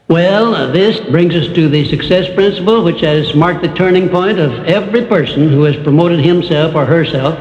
Well, this brings us to the success principle, which has marked the turning point of every person who has promoted himself or herself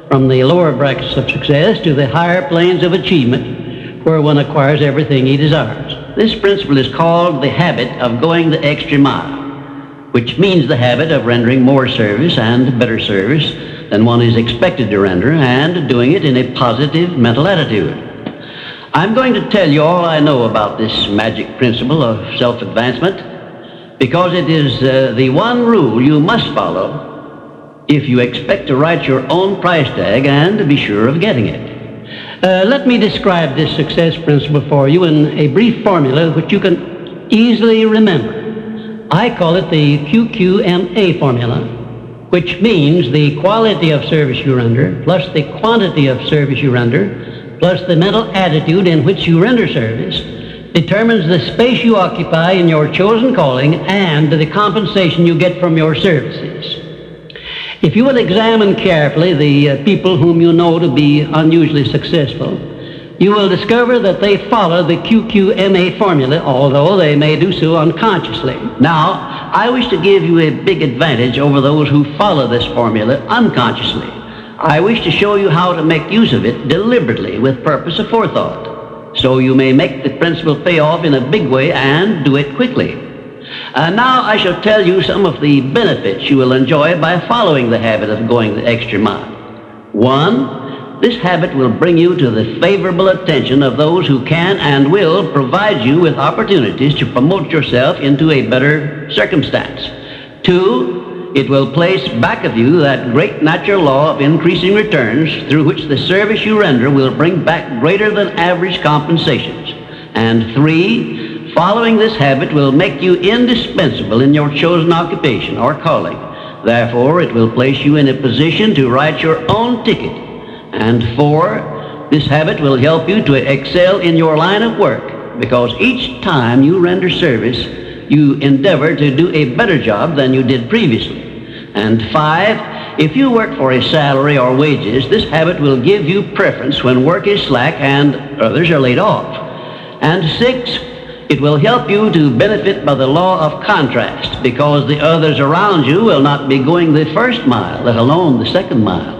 from the lower brackets of success to the higher planes of achievement, where one acquires everything he desires. This principle is called the habit of going the extra mile, which means the habit of rendering more service and better service than one is expected to render, and doing it in a positive mental attitude. I'm going to tell you all I know about this magic principle of self-advancement, because it is the one rule you must follow if you expect to write your own price tag and to be sure of getting it. Let me describe this success principle for you in a brief formula which you can easily remember. I call it the QQMA formula, which means the quality of service you render plus the quantity of service you render plus the mental attitude in which you render service determines the space you occupy in your chosen calling and the compensation you get from your services. If you will examine carefully the people whom you know to be unusually successful, you will discover that they follow the QQMA formula, although they may do so unconsciously. Now, I wish to give you a big advantage over those who follow this formula unconsciously. I wish to show you how to make use of it deliberately with purpose of forethought, so you may make the principle pay off in a big way and do it quickly. Now I shall tell you some of the benefits you will enjoy by following the habit of going the extra mile. 1, this habit will bring you to the favorable attention of those who can and will provide you with opportunities to promote yourself into a better circumstance. 2, it will place back of you that great natural law of increasing returns through which the service you render will bring back greater than average compensations. And 3, following this habit will make you indispensable in your chosen occupation or calling. Therefore, it will place you in a position to write your own ticket. And 4, this habit will help you to excel in your line of work, because each time you render service, you endeavor to do a better job than you did previously. And 5, if you work for a salary or wages, this habit will give you preference when work is slack and others are laid off. And 6, it will help you to benefit by the law of contrast, because the others around you will not be going the first mile, let alone the second mile.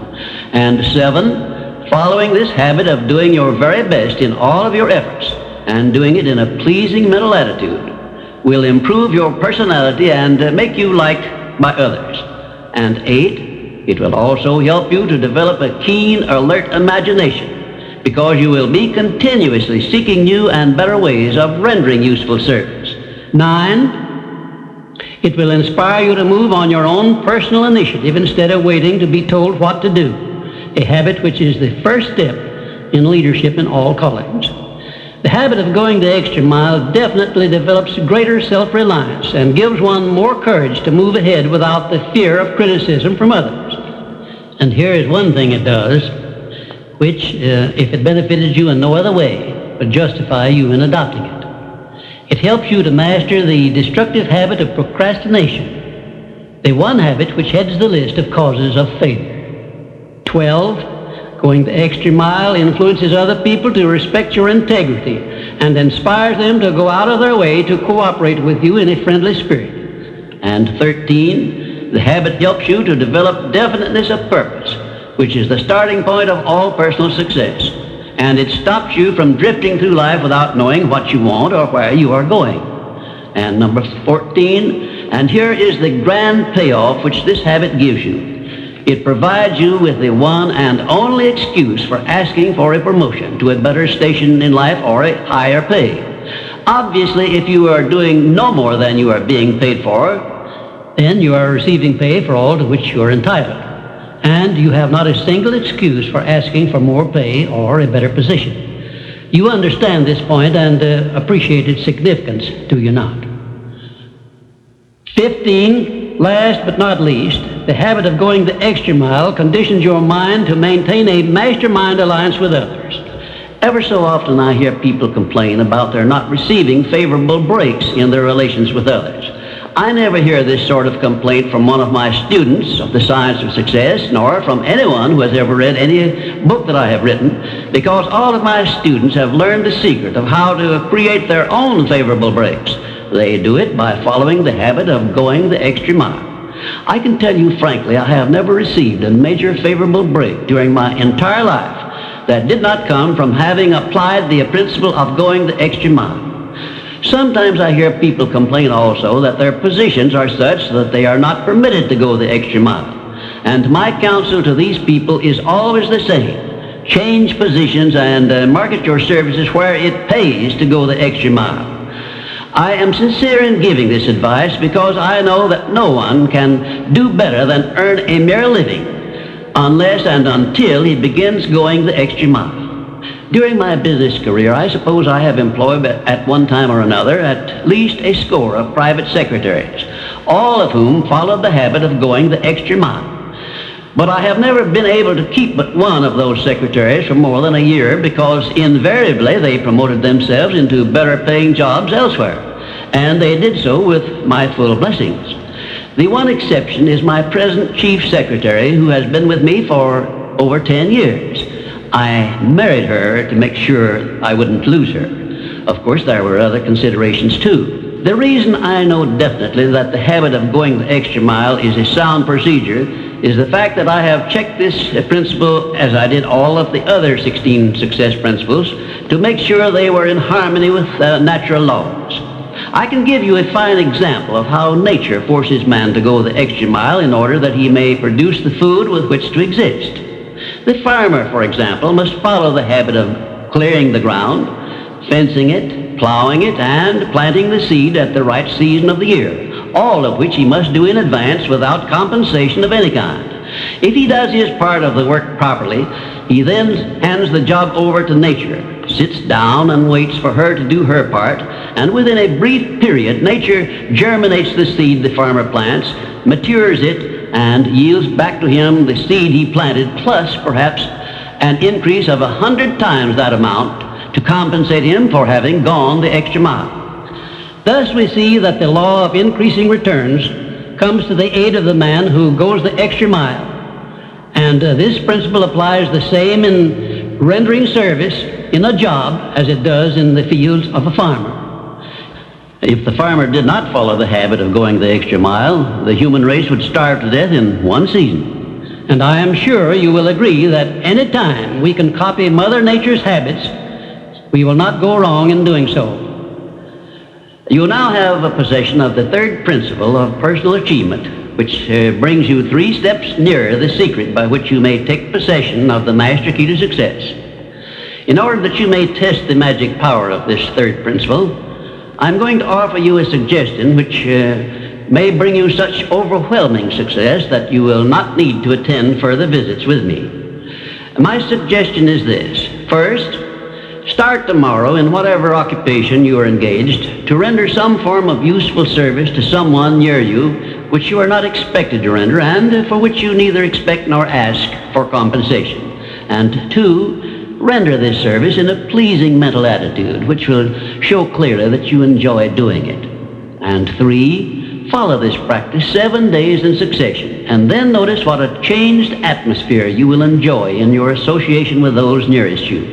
And 7, following this habit of doing your very best in all of your efforts and doing it in a pleasing mental attitude will improve your personality and make you liked by others. And 8, it will also help you to develop a keen, alert imagination, because you will be continuously seeking new and better ways of rendering useful service. 9, it will inspire you to move on your own personal initiative instead of waiting to be told what to do, a habit which is the first step in leadership in all callings. The habit of going the extra mile definitely develops greater self-reliance and gives one more courage to move ahead without the fear of criticism from others. And here is one thing it does, which, if it benefited you in no other way, would justify you in adopting it. It helps you to master the destructive habit of procrastination, the one habit which heads the list of causes of failure. 12, going the extra mile influences other people to respect your integrity and inspires them to go out of their way to cooperate with you in a friendly spirit. And 13, the habit helps you to develop definiteness of purpose, which is the starting point of all personal success. And it stops you from drifting through life without knowing what you want or where you are going. And number 14, and here is the grand payoff which this habit gives you. It provides you with the one and only excuse for asking for a promotion to a better station in life or a higher pay. Obviously, if you are doing no more than you are being paid for, then you are receiving pay for all to which you are entitled. And you have not a single excuse for asking for more pay or a better position. You understand this point and appreciate its significance, do you not? 15, last but not least, the habit of going the extra mile conditions your mind to maintain a mastermind alliance with others. Ever so often I hear people complain about their not receiving favorable breaks in their relations with others. I never hear this sort of complaint from one of my students of the science of success, nor from anyone who has ever read any book that I have written, because all of my students have learned the secret of how to create their own favorable breaks. They do it by following the habit of going the extra mile. I can tell you frankly, I have never received a major favorable break during my entire life that did not come from having applied the principle of going the extra mile. Sometimes I hear people complain also that their positions are such that they are not permitted to go the extra mile. And my counsel to these people is always the same. Change positions and market your services where it pays to go the extra mile. I am sincere in giving this advice because I know that no one can do better than earn a mere living unless and until he begins going the extra mile. During my business career, I suppose I have employed at one time or another at least a score of private secretaries, all of whom followed the habit of going the extra mile. But I have never been able to keep but one of those secretaries for more than a year because invariably they promoted themselves into better paying jobs elsewhere, and they did so with my full blessings. The one exception is my present chief secretary, who has been with me for over 10 years. I married her to make sure I wouldn't lose her. Of course, there were other considerations too. The reason I know definitely that the habit of going the extra mile is a sound procedure is the fact that I have checked this principle, as I did all of the other 16 success principles, to make sure they were in harmony with natural laws. I can give you a fine example of how nature forces man to go the extra mile in order that he may produce the food with which to exist. The farmer, for example, must follow the habit of clearing the ground, fencing it, plowing it, and planting the seed at the right season of the year, all of which he must do in advance without compensation of any kind. If he does his part of the work properly, he then hands the job over to nature, sits down and waits for her to do her part, and within a brief period, nature germinates the seed the farmer plants, matures it, and yields back to him the seed he planted, plus perhaps an increase of 100 times that amount to compensate him for having gone the extra mile. Thus we see that the law of increasing returns comes to the aid of the man who goes the extra mile. And this principle applies the same in rendering service in a job as it does in the fields of a farmer. If the farmer did not follow the habit of going the extra mile, the human race would starve to death in one season. And I am sure you will agree that any time we can copy Mother Nature's habits, we will not go wrong in doing so. You now have a possession of the third principle of personal achievement, which brings you 3 steps nearer the secret by which you may take possession of the master key to success. In order that you may test the magic power of this third principle, I'm going to offer you a suggestion which may bring you such overwhelming success that you will not need to attend further visits with me. My suggestion is this. First, start tomorrow in whatever occupation you are engaged to render some form of useful service to someone near you which you are not expected to render and for which you neither expect nor ask for compensation. And 2, render this service in a pleasing mental attitude, which will show clearly that you enjoy doing it. And 3, follow this practice 7 days in succession, and then notice what a changed atmosphere you will enjoy in your association with those nearest you.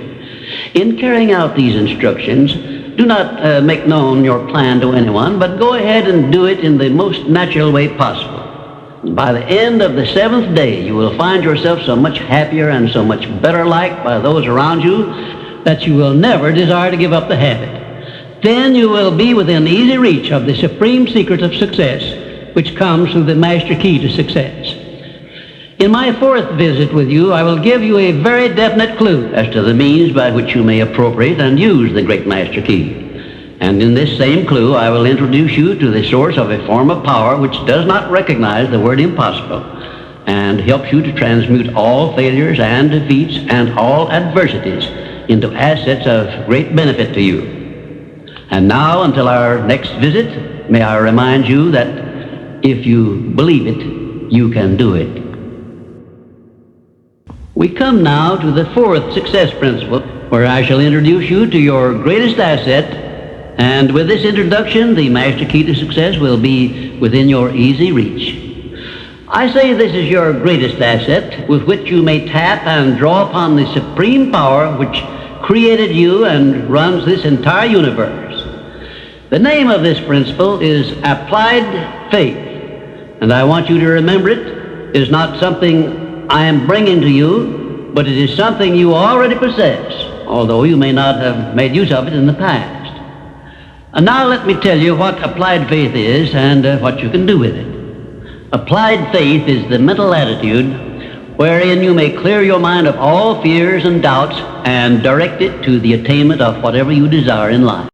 In carrying out these instructions, do not make known your plan to anyone, but go ahead and do it in the most natural way possible. By the end of the 7th day, you will find yourself so much happier and so much better liked by those around you that you will never desire to give up the habit. Then you will be within easy reach of the supreme secret of success, which comes through the master key to success. In my 4th visit with you, I will give you a very definite clue as to the means by which you may appropriate and use the great master key. And in this same clue, I will introduce you to the source of a form of power which does not recognize the word impossible and helps you to transmute all failures and defeats and all adversities into assets of great benefit to you. And now, until our next visit, may I remind you that if you believe it, you can do it. We come now to the 4th success principle, where I shall introduce you to your greatest asset, And with this introduction, the master key to success will be within your easy reach. I say this is your greatest asset with which you may tap and draw upon the supreme power which created you and runs this entire universe. The name of this principle is applied faith, and I want you to remember it is not something I am bringing to you, but it is something you already possess, although you may not have made use of it in the past. And now let me tell you what applied faith is and what you can do with it. Applied faith is the mental attitude wherein you may clear your mind of all fears and doubts and direct it to the attainment of whatever you desire in life.